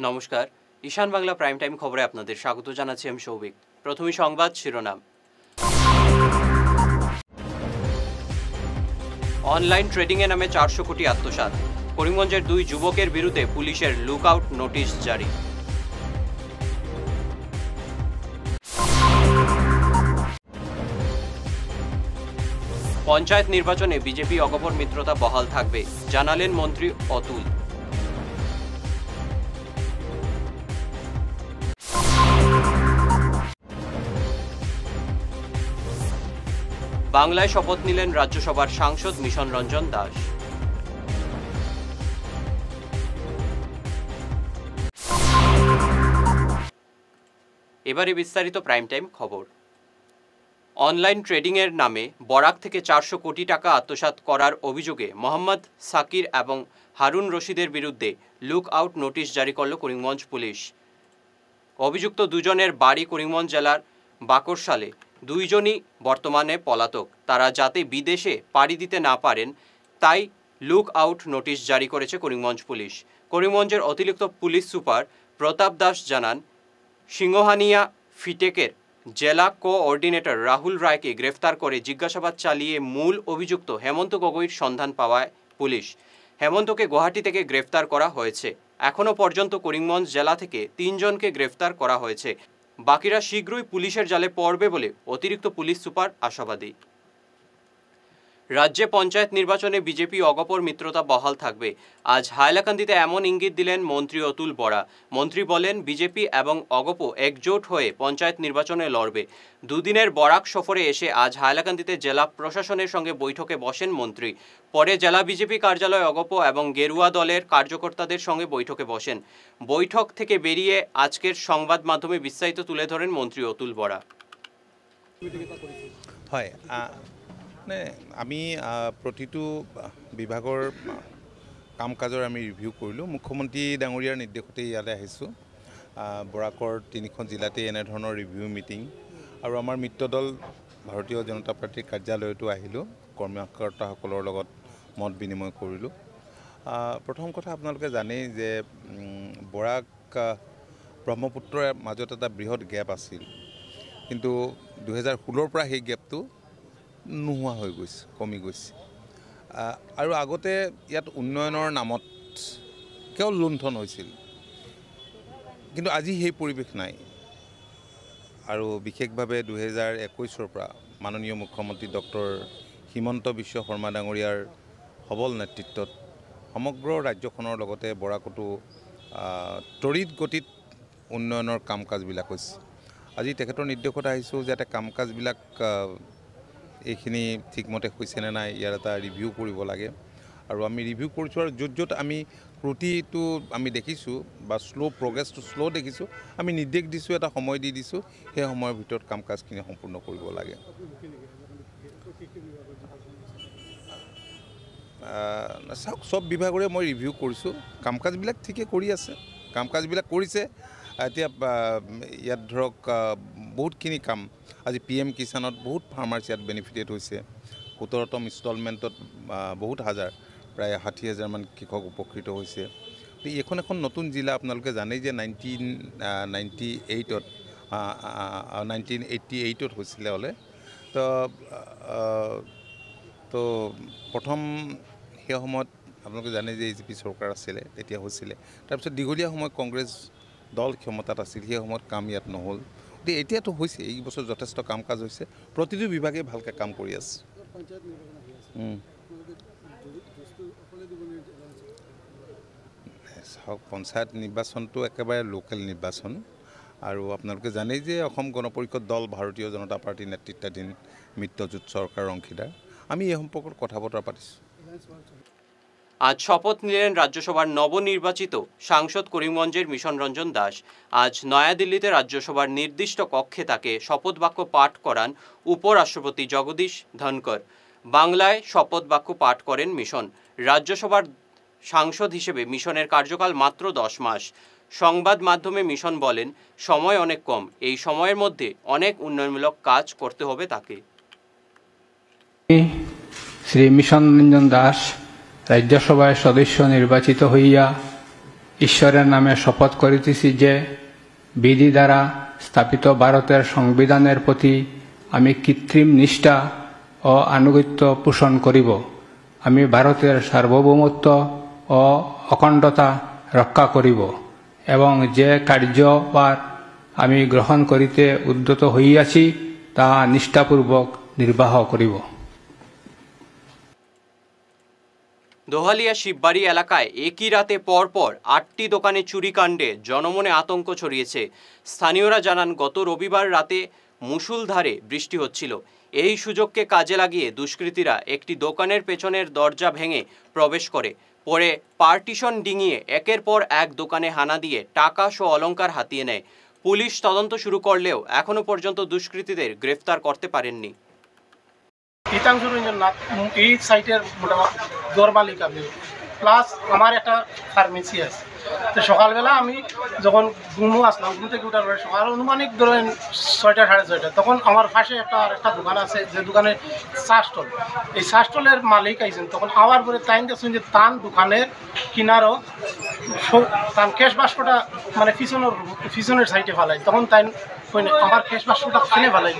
নমস্কার, ঈশান Bangla prime time খবরে আপনাদের স্বাগত জানাচ্ছি আমি সৌভিক। প্রথমে সংবাদ শিরোনাম। অনলাইন ট্রেডিংয়ে নামে 400 কোটি আত্মসাৎ। করিমগঞ্জের 2 যুবকের বিরুদ্ধে পুলিশের লুকআউট নোটিশ জারি। পঞ্চায়েত নির্বাচনে বিজেপি অগপর মিত্রতা বহাল থাকবে, জানালেন মন্ত্রী অতুল। বাংলায় শপথ নিলেন রাজ্যসভার সাংসদ মিশন রঞ্জন দাস। এবারে বিস্তারিত প্রাইম টাইম খবর। অনলাইন ট্রেডিংয়ের নামে বরাক থেকে 400 কোটি টাকা আত্মসাৎ করার অভিযোগে মোহাম্মদ সাকির এবং হারুন রশিদের বিরুদ্ধে লুক আউট নোটিশ জারি করল করিমগঞ্জ পুলিশ। অভিযুক্ত দুজনের বাড়ি করিমগঞ্জ জেলার বাকরশালে। দুইজনই বর্তমানে পলাতক। তারা যাতে বিদেশে পাড়ি দিতে না পারেন তাই লুক আউট নোটিশ জারি করেছে করিমগঞ্জ পুলিশ। করিমগঞ্জের অতিরিক্ত পুলিশ সুপার প্রতাপ দাস জানান, সিংহানিয়া ফিটেকের জেলা কোঅর্ডিনেটর রাহুল রায়কে গ্রেফতার করে জিজ্ঞাসাবাদ চালিয়ে মূল অভিযুক্ত হেমন্ত গগৈর সন্ধান পাওয়ায় পুলিশ হেমন্তকে গুয়াহাটি থেকে গ্রেফতার করা হয়েছে। এখনও পর্যন্ত করিমগঞ্জ জেলা থেকে 3 জনকে গ্রেফতার করা হয়েছে। বাকিরা শীঘ্রই পুলিশের জালে পড়বে বলে অতিরিক্ত পুলিশ সুপার আশাবাদী। রাজ্যে পঞ্চায়েত নির্বাচনে বিজেপি অগপর মিত্রতা বহাল থাকবে। আজ হাইলাকান্দিতে এমন ইঙ্গিত দিলেন মন্ত্রী অতুল বরা। মন্ত্রী বলেন, বিজেপি এবং অগপ একজোট হয়ে পঞ্চায়েত নির্বাচনে লড়বে। দুদিনের বরাক সফরে এসে আজ হাইলাকান্দিতে জেলা প্রশাসনের সঙ্গে বৈঠকে বসেন মন্ত্রী। পরে জেলা বিজেপি কার্যালয় অগপ এবং গেরুয়া দলের কার্যকর্তাদের সঙ্গে বৈঠকে বসেন। বৈঠক থেকে বেরিয়ে আজকের সংবাদ মাধ্যমে বিস্তারিত তুলে ধরেন মন্ত্রী অতুল বরা। হয়, মানে আমি প্ৰতিটো বিভাগৰ কাম কাজৰ আমি ৰিভিউ কৰিলোঁ। মুখ্যমন্ত্ৰী ডাঙৰীয়াৰ নিৰ্দেশতে ইয়ালৈ আহিছোঁ। বৰাকৰ 3খন জিলাতে এনেধৰণৰ ৰিভিউ মিটিং আৰু আমাৰ মিত্ৰদল ভাৰতীয় জনতা পাৰ্টীৰ কাৰ্যালয়তো আহিলোঁ। কৰ্মকৰ্তাসকলৰ লগত মত বিনিময় কৰিলোঁ। প্ৰথম কথা আপোনালোকে জানেই যে বৰাক ব্ৰহ্মপুত্ৰৰ মাজত এটা বৃহৎ গেপ আছিল, কিন্তু 2016ৰ পৰা সেই গেপটো নোহোৱা হৈ গৈছে, কমি গৈছে। আৰু আগতে ইয়াত উন্নয়নৰ নামত কেৱল লুণ্ঠন হৈছিল, কিন্তু আজি সেই পৰিৱেশ নাই। আৰু বিশেষভাৱে 2021ৰ পৰা মাননীয় মুখ্যমন্ত্ৰী ডক্টৰ হিমন্ত বিশ্ব শৰ্মা ডাঙৰীয়াৰ সবল নেতৃত্বত সমগ্ৰ ৰাজ্যখনৰ লগতে বৰাকতো তড়িৎ গতিত উন্নয়নৰ কাম কাজবিলাক হৈছে। আজি তেখেতৰ নিৰ্দেশত আহিছোঁ যাতে কাম কাজবিলাক এইখিনি ঠিকমতে হৈছে নে নাই ইয়াৰ এটা ৰিভিউ কৰিব লাগে। আৰু আমি ৰিভিউ কৰিছোঁ, আৰু য'ত য'ত আমি ত্ৰুটিটো আমি দেখিছোঁ বা প্ৰগ্ৰেছটো শ্ল' দেখিছোঁ, আমি নিৰ্দেশ দিছোঁ, এটা সময় দি দিছোঁ, সেই সময়ৰ ভিতৰত কাম কাজখিনি সম্পূৰ্ণ কৰিব লাগে। চাওক, চব বিভাগৰে মই ৰিভিউ কৰিছোঁ। কাম কাজবিলাক ঠিকে কৰি আছে, কাম কাজবিলাক কৰিছে। এতিয়া ইয়াত ধৰক বহুতখিনি কাম আজি PM কিষাণত বহুত ফাৰ্মাৰ্ছ ইয়াত বেনিফিটেড হৈছে। 17তম ইনষ্টলমেণ্টত বহুত হাজাৰ, প্ৰায় 60,000মান কৃষক উপকৃত হৈছে। এইখন এখন নতুন জিলা। আপোনালোকে জানেই যে 1988ত হৈছিলে হ'লে। তো প্ৰথম সেই সময়ত আপোনালোকে জানে যে AGP চৰকাৰ আছিলে, তেতিয়া হৈছিলে। তাৰপিছত দীঘলীয়া সময় কংগ্ৰেছ দল ক্ষমতাত আছিল, সেই সময়ত কাম ইয়াত নহ'ল। গতিকে এতিয়াতো হৈছে, এই বছৰ যথেষ্ট কাম কাজ হৈছে, প্ৰতিটো বিভাগে ভালকৈ কাম কৰি আছে। চাওক, পঞ্চায়ত নিৰ্বাচনটো একেবাৰে লোকেল নিৰ্বাচন, আৰু আপোনালোকে জানেই যে অসম গণ পৰিষদ দল ভাৰতীয় জনতা পাৰ্টীৰ নেতৃত্বাধীন মিত্ৰজোঁট চৰকাৰৰ অংশীদাৰ। আমি এই সম্পৰ্কত কথা বতৰা পাতিছোঁ। আজ শপথ নিলেন রাজ্যসভার নবনির্বাচিত সাংসদ করিমগঞ্জের মিশন রঞ্জন দাস। আজ নয়াদিল্লিতে রাজ্যসভার নির্দিষ্ট কক্ষে তাকে শপথ বাক্য পাঠ করান উপরাষ্ট্রপতি জগদীশ ধনকর। বাংলায় শপথ বাক্য পাঠ করেন মিশন। রাজ্যসভার সাংসদ হিসেবে মিশনের কার্যকাল মাত্র 10 মাস। সংবাদ মাধ্যমে মিশন বলেন, সময় অনেক কম, এই সময়ের মধ্যে অনেক উন্নয়নমূলক কাজ করতে হবে তাকে। শ্রী মিশন রঞ্জন দাস রাজ্যসভার সদস্য নির্বাচিত হইয়া ঈশ্বরের নামে শপথ করিতেছি যে বিধি দ্বারা স্থাপিত ভারতের সংবিধানের প্রতি আমি কৃত্রিম নিষ্ঠা ও আনুগত্য পোষণ করিব। আমি ভারতের সার্বভৌমত্ব ও অখণ্ডতা রক্ষা করিব এবং যে কার্যভার আমি গ্রহণ করিতে উদ্যত হইয়াছি তাহা নিষ্ঠাপূর্বক নির্বাহ করিব। দোহালিয়া শিববাড়ি এলাকায় একই রাতে পরপর 8টি দোকানে চুরিকাণ্ডে জনমনে আতঙ্ক ছড়িয়েছে। স্থানীয়রা জানান, গত রবিবার রাতে মুষলধারে বৃষ্টি হচ্ছিল। এই সুযোগকে কাজে লাগিয়ে দুষ্কৃতীরা একটি দোকানের পেছনের দরজা ভেঙে প্রবেশ করে, পরে পার্টিশন ডিঙিয়ে একের পর এক দোকানে হানা দিয়ে টাকা সহ অলংকার হাতিয়ে নেয়। পুলিশ তদন্ত শুরু করলেও এখনো পর্যন্ত দুষ্কৃতীদের গ্রেফতার করতে পারেননি। হিতাংশু রঞ্জন নাথ, এই সাইটের মোটামুটি দরমালিক আমি, প্লাস আমার একটা ফার্মেসি আছে। তো সকালবেলা আমি যখন ঘুমো আসলাম, ঘুম থেকে উঠার পরে সকাল অনুমানিক ধরেন 6টা সাড়ে 6টা, তখন আমার পাশে একটা দোকান আছে, যে দোকানে চা স্টল, এই চা স্টলের মালিক আইছেন। তখন আবার পরে তাই দেখছেন যে তান দোকানের কিনারও তার ক্যাশ বাস্কটা মানে পিছনের সাইডে ফেলাই। তখন তাই আমার ক্যাশ বাস্কটা কিনে ফেলাই,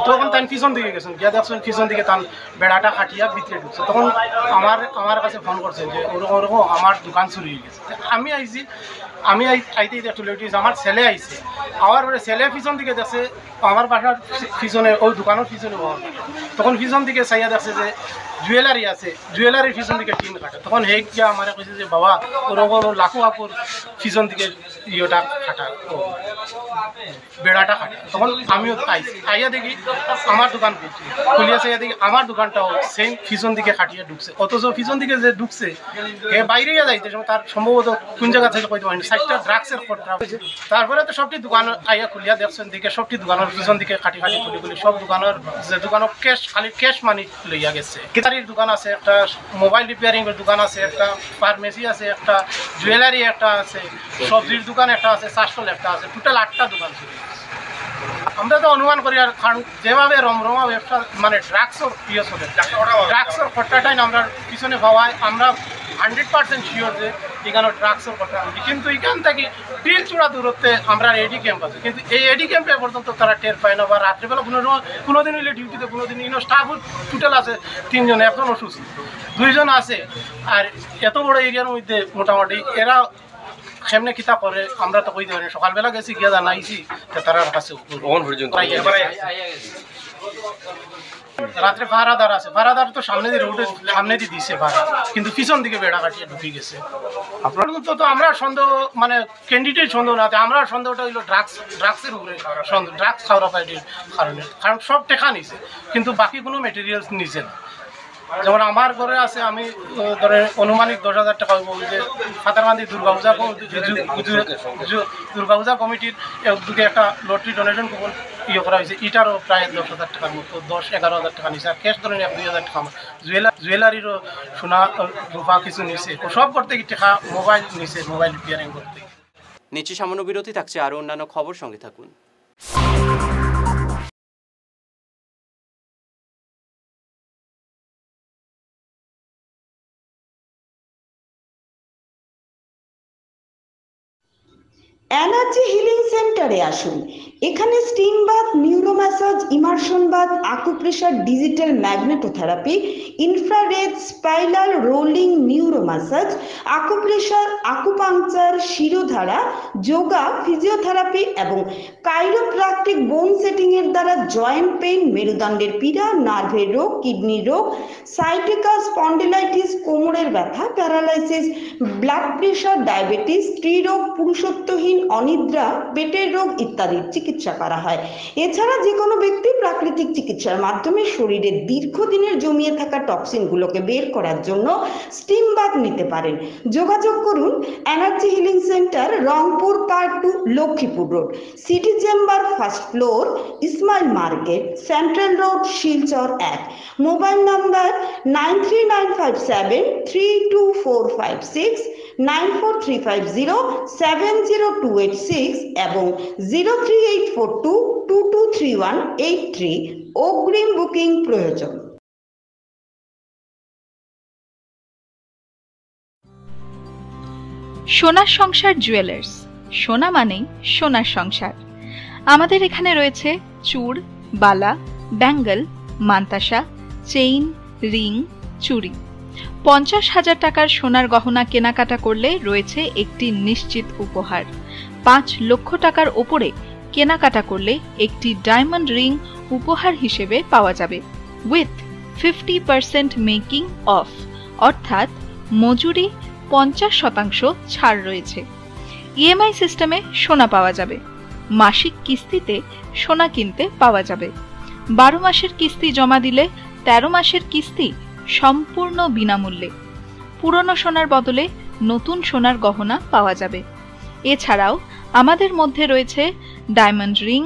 তখন তাই পিছন দিকে গেছেন, গিয়ে দেখছেন পিছন দিকে তার বেড়াটা কাটিয়া ভিতরে ঢুকছে। তখন আমার কাছে ফোন করছেন যে ওরকম ওরকম আমার দোকান চুরি হয়ে গেছে। আমি আইছি, আমি আইতে একটু লেট হয়েছে, আমার ছেলে আইছে, আমার পরে ছেলে পিছন দিকে দেখছে আমার বাসার পিছনে, ওই দোকানের পিছনে। তখন পিছন দিকে চাইয়া দেখছে যে জুয়েলারি আছে, জুয়েলারির পিছন দিকে টিন কাটে। তখন হেক গিয়া আমার কইছে যে বাবা ওরকম লাখো কাপড় পিছন দিকে ইয়েটা কাটা, বেড়াটা কাটা। তখন আমিও আইয়া দেখি আমার দোকান খুলিয়া চাইয়া দেখি আমার দোকানটাও সেম পিছন দিকে কাটিয়ে ঢুকছে। অথচ পিছন দিকে যে ঢুকছে হে বাইরে যাইতে তার সম্ভবত কোন জায়গা থেকে কইতে পারিনি, সাইডটা ড্রাগসের খটরা হয়েছে। তারপরে তো সবটি দোকান আইয়া খুলিয়া দেখছেন দিকে সবটি দোকানের পিছন দিকে কাটি খুলি সব দোকানের যে দোকানের ক্যাশ খালি ক্যাশ মানি লইয়া গেছে। কিতারির দোকান আছে, একটা মোবাইল রিপেয়ারিংয়ের দোকান আছে, একটা ফার্মেসি আছে, একটা জুয়েলারি একটা আছে, সবজির দোকান একটা আছে, চা স্টল একটা আছে, টোটাল 8টা দোকান ছিল। আমরা তো অনুমান করি, আর কারণ যেভাবে রমরমা ব্যবসা মানে ড্রাগসের ইয়ে চলে, ড্রাগসের খট্টাটাই আমরা পিছনে পাওয়ায় আমরা 100% শিওর যে এখানে ড্রাগসের খট্টা। কিন্তু এখান থেকে টিলচূড়া দূরত্বে আমরা এডি ক্যাম্প আছে, কিন্তু এই এডি ক্যাম্পে পর্যন্ত তারা টের পায় না। বা রাত্রিবেলা কোনো দিন হইলে ডিউটিতে, কোনো দিন ইনো স্টাফ টোটাল আছে 3 জন, একজন অসুস্থ 2 জন আছে। আর এত বড় এরিয়ার মধ্যে মোটামুটি এরা সেমনে কিতা করে আমরা তো কইতে পারি। সকালবেলা গেছি গিয়া জানাইছি তারা কাছে রাত্রে ভাড়াদার আছে, ভাড়াদার তো সামনে দিয়ে রোডের সামনে দিয়ে দিছে ভাড়া, কিন্তু পিছন দিকে বেড়া কাটিয়ে ঢুকে গেছে। আপনার তো আমরা সন্দেহ মানে ক্যান্ডিডেট সন্দেহ না, আমরা সন্দেহটা হইলো ড্রাগসের উপরে সন্দেহ, ড্রাগস খাওয়া পাইটির কারণে। কারণ সব টেকা নিছে কিন্তু বাকি কোনো মেটেরিয়ালস নিছে না। যেমন আমার ঘরে আছে, আমি ধরে অনুমানিক 10,000 টাকা হইব, যে ফাতারমান্দি দুর্গাপূজা কমিটির উদ্যোগে একটা লটারি ডোনেশন কুপন ইয়ে করা হয়েছে, এটারও প্রায় 10,000 টাকার মতো, 10-11,000 টাকা নিছে। আর ক্যাশ ধরেন 1-2,000 টাকা। জুয়েলারিরও সোনা রূপা কিছু নিছে, সব করতে কি টাকা মোবাইল নিছে, মোবাইল রিপেয়ারিং করতে। নিচে সামান্য বিরতি থাকছে, আরও অন্যান্য খবর সঙ্গে থাকুন। এনার্জি হিলিং সেন্টারে আসুন। এখানে steam bath, neuro massage, immersion bath, acupressure, digital magnetotherapy, infrared, spiral, rolling, neuro massage, acupressure, acupuncture, shirodhara, yoga, physiotherapy এবং কাইরোপ্র্যাকটিক বোন সেটিং এর দ্বারা জয়েন্ট পেইন, মেরুদণ্ডের পীড়া, নার্ভের রোগ, কিডনি রোগ, সাইটিকা, স্পন্ডিলাইটিস, কোমরের ব্যথা, প্যারালাইসিস, ব্লাড প্রেশার, ডায়াবেটিস, স্ত্রীরোগ, পুরুষত্বহীন, অনিদ্রা, পেটের রোগ ইত্যাদির চিকিৎসা করা হয়। এছাড়া যে কোনো ব্যক্তি প্রাকৃতিক চিকিৎসার মাধ্যমে শরীরে দীর্ঘদিনের জমিয়ে থাকা টক্সিনগুলোকে বের করার জন্য স্টিম বাথ নিতে পারেন। যোগাযোগ করুন energy healing centre, Rangpur part 2, Lakshmipur road, city chamber, first floor, Ismail market, central road, Silchar 1। Mobile number 9395732456, 9435070286 এবং 03842223183। অগ্রিম বুকিং প্রয়োজন। সোনার সংসার জুয়েলার্স, সোনা মানেই সোনার সংসার। আমাদের এখানে রয়েছে চূড়, বালা, ব্যাঙ্গল, মান্তাসা, চেইন, রিং, চুড়ি। 50,000 টাকার সোনার গহনা কেনাকাটা করলে রয়েছে একটি নিশ্চিত উপহার। 5 লক্ষ টাকার ওপরে কেনাকাটা করলে একটি ডায়মন্ড রিং উপহার হিসেবে পাওয়া যাবে উইথ 50% মেকিং অফ, অর্থাৎ মজুরি 50% ছাড় রয়েছে। ইএমআই সিস্টেমে সোনা পাওয়া যাবে। মাসিক কিস্তিতে সোনা কিনতে পাওয়া যাবে। 12 মাসের কিস্তি জমা দিলে 13 মাসের কিস্তি সম্পূর্ণ বিনামূল্যে। পুরনো সোনার বদলে নতুন সোনার গহনা পাওয়া যাবে। এছাড়াও আমাদের মধ্যে রয়েছে ডায়মন্ড রিং,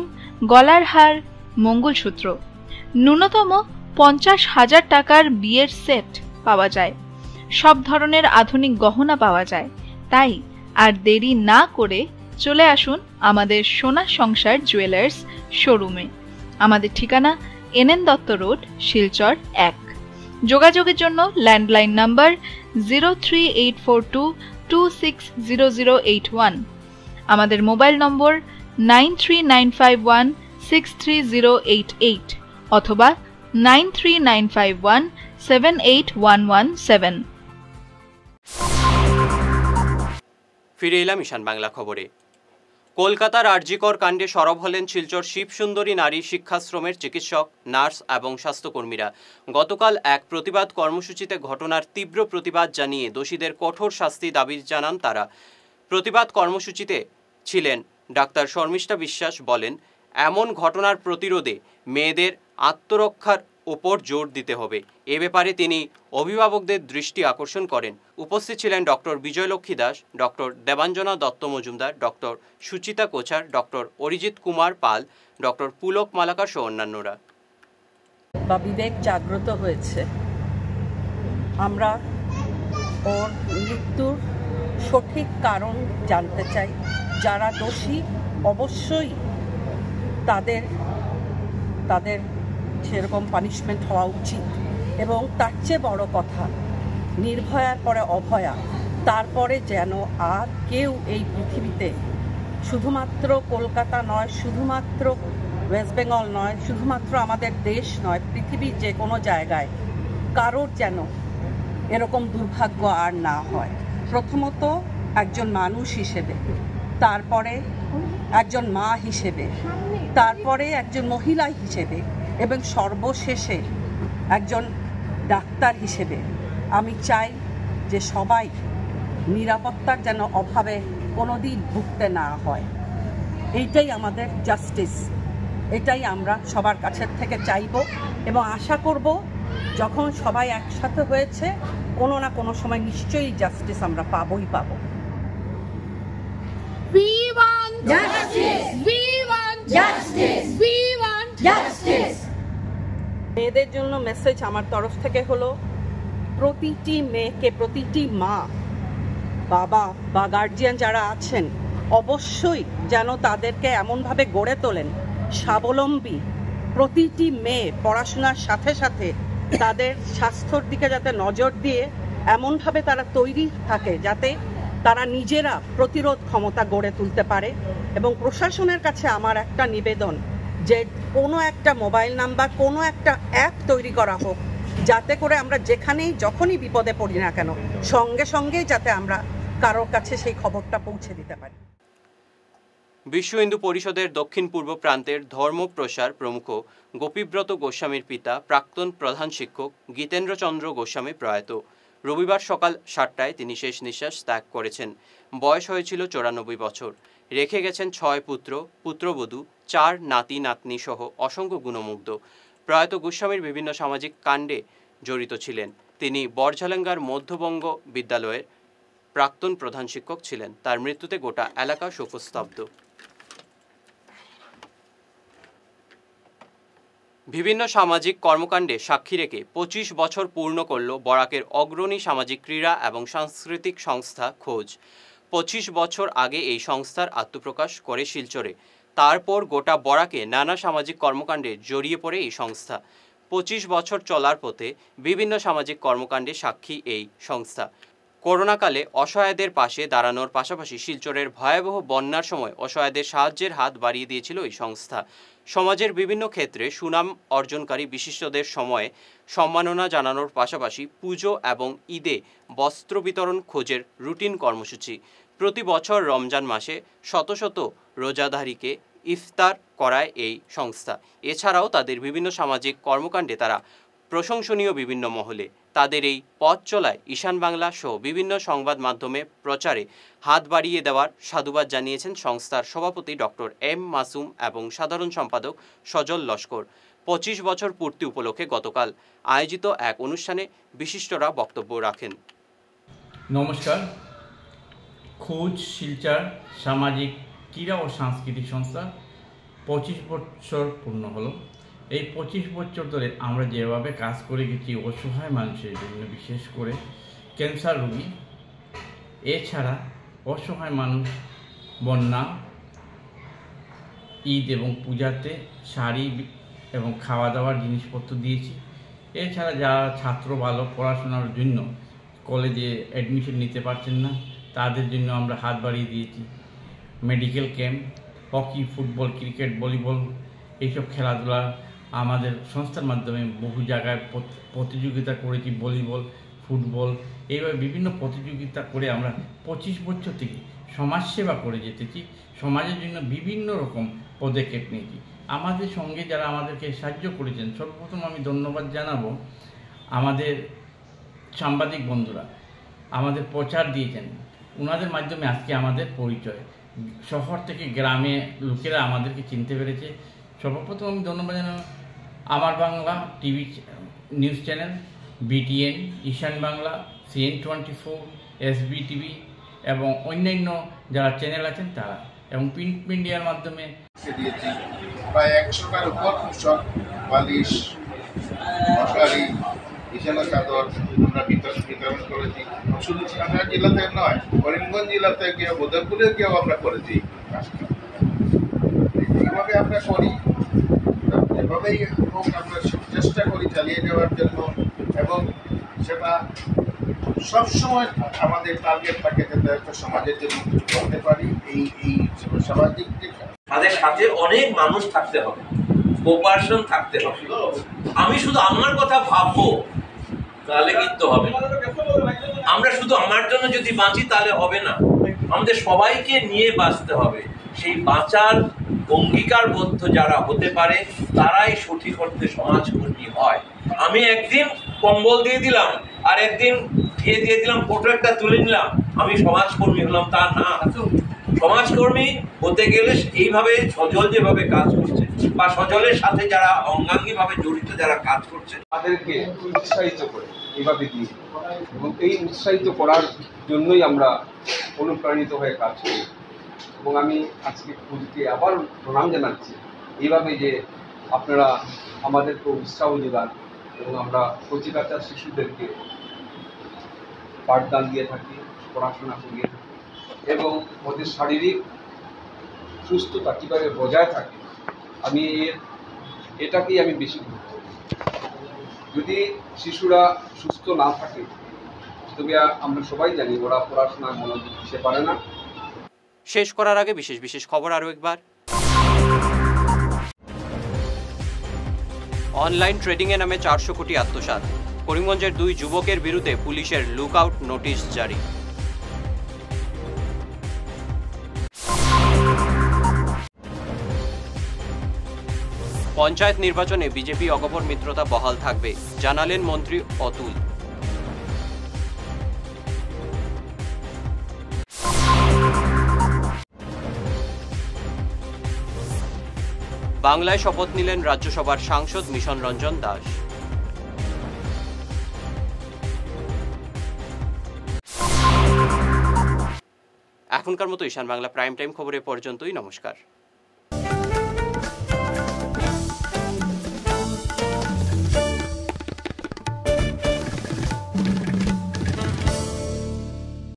গলার হার, মঙ্গলসূত্র। ন্যূনতম 50,000 টাকার বিয়ের সেট পাওয়া যায়। সব ধরনের আধুনিক গহনা পাওয়া যায়। তাই আর দেরি না করে চলে আসুন আমাদের সোনা সংসার জুয়েলার্স শোরুমে। আমাদের ঠিকানা NN দত্ত রোড, শিলচর 1। যোগাযোগের জন্য ল্যান্ডলাইন নাম্বার 038422600081, আমাদের মোবাইল নম্বর 9395163088 অথবা 9395178117। ফিরে এলাম ঈশান বাংলা খবরে। কলকাতার আরজিকর কাণ্ডে সরব হলেন শিলচর শিবসুন্দরী নারী শিক্ষাশ্রমের চিকিৎসক, নার্স এবং স্বাস্থ্যকর্মীরা। গতকাল এক প্রতিবাদ কর্মসূচিতে ঘটনার তীব্র প্রতিবাদ জানিয়ে দোষীদের কঠোর শাস্তি দাবি জানান তারা। প্রতিবাদ কর্মসূচিতে ছিলেন ডাক্তার শর্মিষ্ঠা বিশ্বাস। বলেন, এমন ঘটনার প্রতিরোধে মেয়েদের আত্মরক্ষার ওপর জোর দিতে হবে। এ ব্যাপারে তিনি অভিভাবকদের দৃষ্টি আকর্ষণ করেন। উপস্থিত ছিলেন doctor Bijaylakshmi Das, doctor Debanjana Dutta Majumdar, doctor Suchita Kochar, doctor Arijit Kumar Pal, doctor Pulak Malakar সহ অন্যান্যরা। বা বিবেক জাগ্রত হয়েছে। আমরা ওর মৃত্যুর সঠিক কারণ জানতে চাই। যারা দোষী অবশ্যই তাদের সেরকম পানিশমেন্ট হওয়া উচিত। এবং তার চেয়ে বড় কথা, নির্ভয়ার পরে অভয়া, তারপরে যেন আর কেউ এই পৃথিবীতে, শুধুমাত্র কলকাতা নয়, শুধুমাত্র ওয়েস্ট বেঙ্গল নয়, শুধুমাত্র আমাদের দেশ নয়, পৃথিবীর যে কোনো জায়গায় কারোর যেন এরকম দুর্ভাগ্য আর না হয়। প্রথমত একজন মানুষ হিসেবে, তারপরে একজন মা হিসেবে, তারপরে একজন মহিলা হিসেবে এবং সর্বশেষে একজন ডাক্তার হিসেবে আমি চাই যে সবাই নিরাপত্তার যেন অভাবে কোনোদিন ভুগতে না হয়। এইটাই আমাদের জাস্টিস, এটাই আমরা সবার কাছের থেকে চাইব এবং আশা করব যখন সবাই একসাথে হয়েছে কোনো না কোনো সময় নিশ্চয়ই জাস্টিস আমরা পাবই পাবো। We want justice. We want justice. We want justice. মেয়েদের জন্য মেসেজ আমার তরফ থেকে হলো, প্রতিটি মেয়েকে, প্রতিটি মা, বাবা বা গার্জিয়ান যারা আছেন অবশ্যই যেন তাদেরকে এমনভাবে গড়ে তোলেন স্বাবলম্বী। প্রতিটি মেয়ে পড়াশোনার সাথে সাথে তাদের স্বাস্থ্যর দিকে যাতে নজর দিয়ে এমনভাবে তারা তৈরি থাকে যাতে তারা নিজেরা প্রতিরোধ ক্ষমতা গড়ে তুলতে পারে। এবং প্রশাসনের কাছে আমার একটা নিবেদন যে কোনো একটা মোবাইল নাম্বার, কোনো একটা অ্যাপ তৈরি করা হোক যাতে করে আমরা যেখানেই যখনই বিপদে পড়ি না কেন সঙ্গে সঙ্গেই যাতে আমরা কারোর কাছে সেই খবরটা পৌঁছে দিতে পারি। বিশ্ব হিন্দু পরিষদের দক্ষিণ পূর্ব প্রান্তের ধর্মপ্রসার প্রমুখ গোপীব্রত গোস্বামীর পিতা প্রাক্তন প্রধান শিক্ষক গীতেন্দ্রচন্দ্র গোস্বামী প্রয়াত। রবিবার সকাল 7টায় তিনি শেষ নিঃশ্বাস ত্যাগ করেছেন। বয়স হয়েছিল 94 বছর। রেখে গেছেন 6 পুত্র, পুত্রবধূ, 4 নাতি নাতনি সহ অসংখ্য গুণমুগ্ধ। প্রয়াত গোস্বামীর বিভিন্ন সামাজিক কাণ্ডে জড়িত ছিলেন। তিনি বরঝালেঙ্গার মধ্যবঙ্গ বিদ্যালয়ের প্রাক্তন প্রধান শিক্ষক ছিলেন। তার মৃত্যুতে গোটা এলাকা শোকস্তব্ধ। বিভিন্ন সামাজিক কর্মকাণ্ডে সাক্ষী রেখে 25 বছর পূর্ণ করল বরাকের অগ্রণী সামাজিক ক্রীড়া এবং সাংস্কৃতিক সংস্থা খোঁজ। 25 বছর আগে এই সংস্থার আত্মপ্রকাশ করে শিলচরে। তারপর গোটা বরাকে নানা সামাজিক কর্মকাণ্ডে জড়িয়ে পড়ে এই সংস্থা। 25 বছর চলার পথে বিভিন্ন সামাজিক কর্মকাণ্ডে সাক্ষী এই সংস্থা। করোনাকালে অসহায়দের পাশে দাঁড়ানোর পাশাপাশি শিলচরের ভয়াবহ বন্যার সময় অসহায়দের সাহায্যের হাত বাড়িয়ে দিয়েছিল এই সংস্থা। সমাজের বিভিন্ন ক্ষেত্রে সুনাম অর্জনকারী বিশিষ্টদের সময়ে সম্মাননা জানানোর পাশাপাশি পুজো এবং ঈদে বস্ত্র বিতরণ খোঁজের রুটিন কর্মসূচি। প্রতি বছর রমজান মাসে শত শত রোজাধারীকে ইফতার করায় এই সংস্থা। এছাড়াও তাদের বিভিন্ন সামাজিক কর্মকাণ্ডে তারা প্রশংসনীয় বিভিন্ন মহলে। তাদের এই পথ চলায় ঈশান বাংলা সহ বিভিন্ন সংবাদ মাধ্যমে প্রচারে হাত বাড়িয়ে দেওয়ার সাধুবাদ জানিয়েছেন সংস্থার সভাপতি ডক্টর এম মাসুম এবং সাধারণ সম্পাদক সজল লস্কর। 25 বছর পূর্তি উপলক্ষে গতকাল আয়োজিত এক অনুষ্ঠানে বিশিষ্টরা বক্তব্য রাখেন। নমস্কার। খোঁজ শিলচর সামাজিক ক্রীড়া ও সাংস্কৃতিক সংস্থা 25 বছর পূর্ণ হলো। এই 25 বছর ধরে আমরা যেভাবে কাজ করে গেছি অসহায় মানুষের জন্য, বিশেষ করে ক্যান্সার রোগী, এছাড়া অসহায় মানুষ, বন্যা, ঈদ এবং পূজাতে শাড়ি এবং খাওয়া দাওয়ার জিনিসপত্র দিয়েছি। এছাড়া যারা ছাত্র ভালো পড়াশোনার জন্য কলেজে অ্যাডমিশন নিতে পারছেন না, তাদের জন্য আমরা হাত বাড়িয়ে দিয়েছি। Medical camp, hockey, football, cricket, volleyball, এইসব খেলাধুলা আমাদের সংস্থার মাধ্যমে বহু জায়গায় প্রতিযোগিতা করেছি। ভলিবল, ফুটবল, এইভাবে বিভিন্ন প্রতিযোগিতা করে আমরা 25 বছর থেকে সমাজসেবা করে যেতেছি। সমাজের জন্য বিভিন্ন রকম পদক্ষেপ নিয়েছি। আমাদের সঙ্গে যারা আমাদেরকে সাহায্য করেছেন, সর্বপ্রথম আমি ধন্যবাদ জানাবো আমাদের সাংবাদিক বন্ধুরা, আমাদের প্রচার দিয়েছেন, ওনাদের মাধ্যমে আজকে আমাদের পরিচয়। শহর থেকে গ্রামে লোকেরা আমাদেরকে চিনতে পেরেছে। সর্বপ্রথম আমি ধন্যবাদ জানাবো আমার Bangla TV news channel, BTN, ঈশান বাংলা, CN24, SB টিভি এবং অন্যান্য যারা চ্যানেল আছেন তারা, এবং প্রিন্ট মিডিয়ার মাধ্যমে দিয়েছি প্রায় 100টার উপর পোশাক, বালিশ, মশারি, বিছানা চাদর আমরা বিতরণ করেছি। শুধু সাতক্ষীরা জেলাতে নয়, করিমগঞ্জ জেলাতে গিয়ে বোধপুরে গিয়েও আমরা করেছি। এইভাবে আমরা করি, এভাবেই হোক আমরা চেষ্টা করি চালিয়ে যাওয়ার জন্য, এবং সেটা সবসময় আমাদের টার্গেট থাকে যাতে একটা সমাজের জন্য কিছু করতে পারি। এই সামাজিক তাদের সাথে অনেক মানুষ থাকতে হবে, কোঅপারেশন থাকতে হবে। আমি শুধু আমার কথা ভাববো তাহলে কিন্তু হবে না। আমরা শুধু আমার জন্য যদি বাঁচি তাহলে হবে না, আমাদের সবাইকে নিয়ে বাঁচতে হবে। সেই বাঁচার অঙ্গীকারবদ্ধ যারা হতে পারে তারাই সঠিক অর্থে সমাজকর্মী হয়। আমি একদিন কম্বল দিয়ে দিলাম আর একদিন খেয়ে দিয়ে দিলাম, ফটো একটা তুলে নিলাম, আমি সমাজকর্মী হলাম তা না। সমাজকর্মী হতে গেলে এইভাবে সজল যেভাবে কাজ করছে বা সজলের সাথে যারা অঙ্গাঙ্গিভাবে জড়িত যারা কাজ করছে তাদেরকে উৎসাহিত করে এভাবে দিই, এবং এই উৎসাহিত করার জন্যই আমরা অনুপ্রাণিত হয়ে কাজ করি। এবং আমি আজকে খুঁজকে আবার প্রণাম জানাচ্ছি এইভাবে যে আপনারা আমাদেরকে উৎসাহ যোগান, এবং আমরা কচি কাঁচা শিশুদেরকে পাঠদান দিয়ে থাকি, পড়াশোনা করিয়ে থাকি, এবং ওদের শারীরিক সুস্থতা কীভাবে বজায় থাকে আমি এটাকেই আমি বেশি গুরুত্ব দিই। যদি শিশুরা সুস্থ না থাকে তবে আমরা সবাই জানি ওরা পড়াশোনায় মনোযোগ দিতে পারে না। শেষ করার আগে বিশেষ খবর আরও একবার। অনলাইন ট্রেডিংয়ে নামে 400 কোটি আত্মসাৎ। করিমগঞ্জের 2 যুবকের বিরুদ্ধে পুলিশের লুকআউট নোটিশ জারি। পঞ্চায়েত নির্বাচনে বিজেপি অগপর মিত্রতা বহাল থাকবে, জানালেন মন্ত্রী অতুল। বাংলায় শপথ নিলেন রাজ্যসভার সাংসদ মিশন রঞ্জন দাস। এখনকার মতো ঈশান বাংলা প্রাইম টাইম খবরে পর্যন্তই। নমস্কার।